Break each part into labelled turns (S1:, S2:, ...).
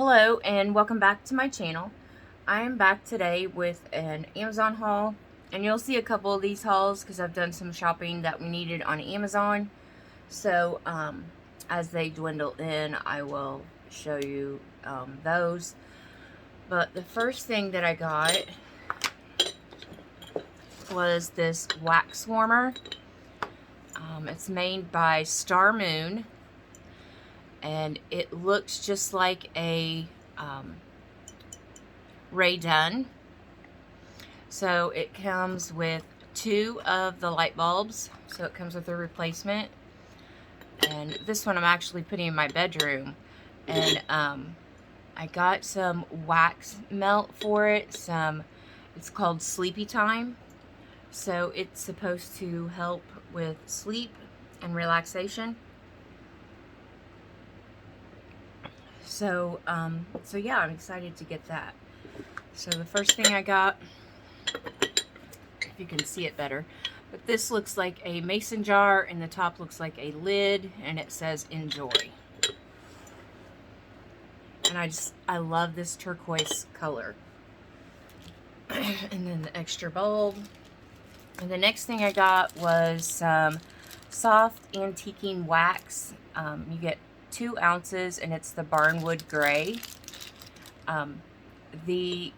S1: Hello and welcome back to my channel. I am back today with an Amazon haul, and you'll see a couple of these hauls because I've done some shopping that we needed on Amazon. So as they dwindle in, I will show you those. But the first thing that I got was this wax warmer. It's made by Star Moon, and it looks just like a Dunn. So it comes with 2 of the light bulbs, so it comes with a replacement. And this one I'm actually putting in my bedroom, and I got some wax melt for it. It's called Sleepy Time, so it's supposed to help with sleep and relaxation. So yeah, I'm excited to get that. So the first thing I got, if you can see it better, but this looks like a mason jar, and the top looks like a lid, and it says enjoy. And I love this turquoise color. And then the extra bulb. And the next thing I got was some soft antiquing wax. You get 2 ounces, and it's the Barnwood gray. The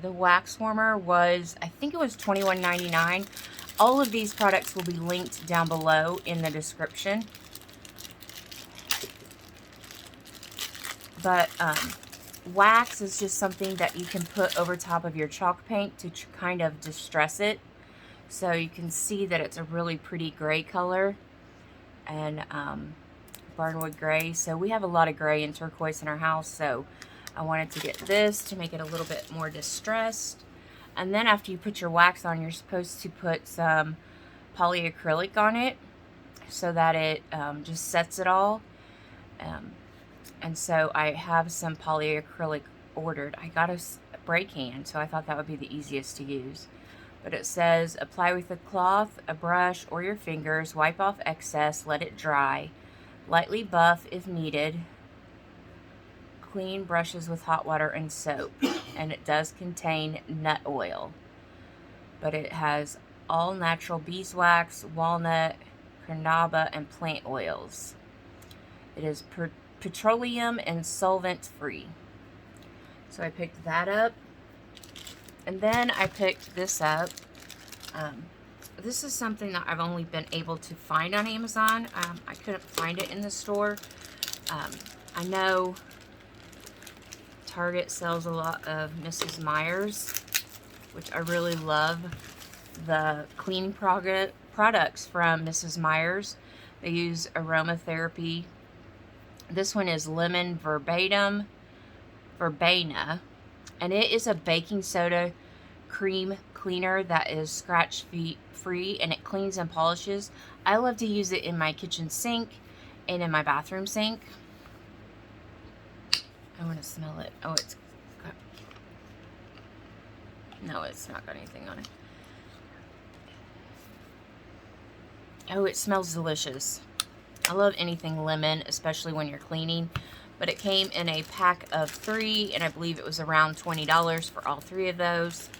S1: wax warmer was, I think it was $21.99. All of these products will be linked down below in the description. But wax is just something that you can put over top of your chalk paint to kind of distress it. So you can see that it's a really pretty gray color. And Barnwood gray. So we have a lot of gray and turquoise in our house, so I wanted to get this to make it a little bit more distressed. And then after you put your wax on, you're supposed to put some polyacrylic on it so that it just sets it all. And so I have some polyacrylic ordered. I got a spray can, so I thought that would be the easiest to use. But it says, apply with a cloth, a brush, or your fingers, wipe off excess, let it dry, lightly buff if needed, clean brushes with hot water and soap. And it does contain nut oil. But it has all natural beeswax, walnut, carnauba, and plant oils. It is petroleum and solvent free. So I picked that up. And then I picked this up. This is something that I've only been able to find on Amazon. I couldn't find it in the store. I know Target sells a lot of Mrs. Meyers, which I really love. The cleaning products from Mrs. Meyers. They use aromatherapy. This one is lemon verbena, and it is a baking soda cream cleaner that is scratch free, and it cleans and polishes. I love to use it in my kitchen sink and in my bathroom sink. I want to smell it. Oh, it's got... No, it's not got anything on it. Oh, it smells delicious. I love anything lemon, especially when you're cleaning. But it came in a pack of 3, and I believe it was around $20 for all 3 of those.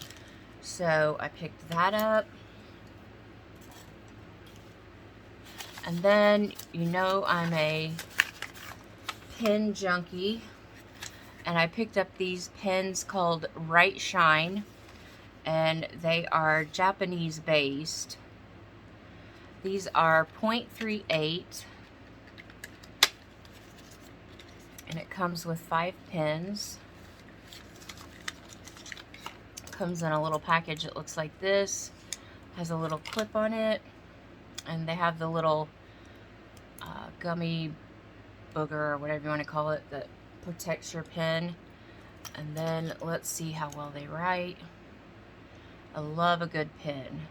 S1: So I picked that up. And then, you know, I'm a pen junkie. And I picked up these pens called Right Shine. And they are Japanese based. These are 0.38. And it comes with 5 pens. Comes in a little package that looks like this. Has a little clip on it. And they have the little gummy booger, or whatever you want to call it, that protects your pen. And then let's see how well they write. I love a good pen.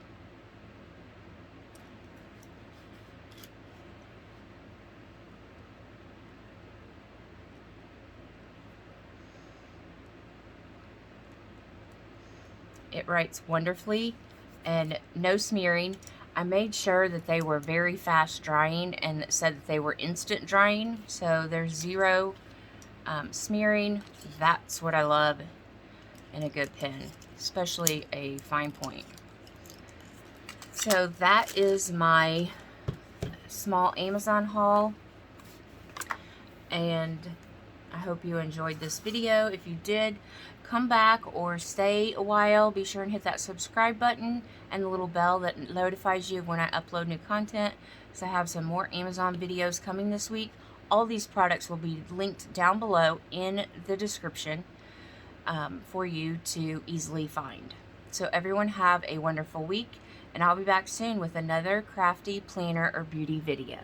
S1: It writes wonderfully, and no smearing. I made sure that they were very fast drying, and it said that they were instant drying, so there's zero smearing. That's what I love in a good pen, especially a fine point. So that is my small Amazon haul, and I hope you enjoyed this video. If you did, come back or stay a while. Be sure and hit that subscribe button and the little bell that notifies you when I upload new content. So I have some more Amazon videos coming this week. All these products will be linked down below in the description for you to easily find. So everyone have a wonderful week, and I'll be back soon with another crafty, planner, or beauty video.